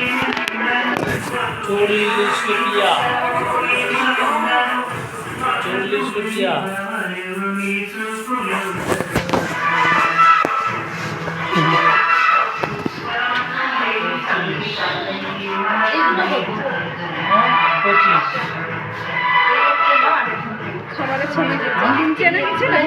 ₹40 ₹40 25 খাবারের ছবি দিচ্ছে না কিছু না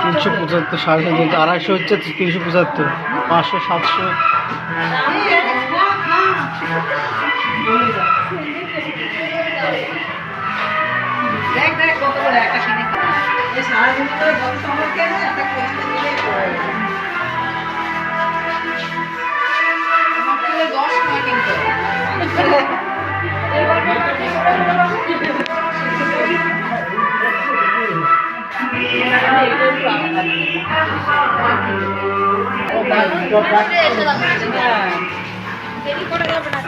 375 350 250 হচ্ছে 375 500 700 দেখ দেখ কত বড় একটা কিনে এই সারা দিন ধরে কত সময় কেন একটা কিনে দিলে আমাদের 10 টাকা কিন্তু দেরি করে যাবে না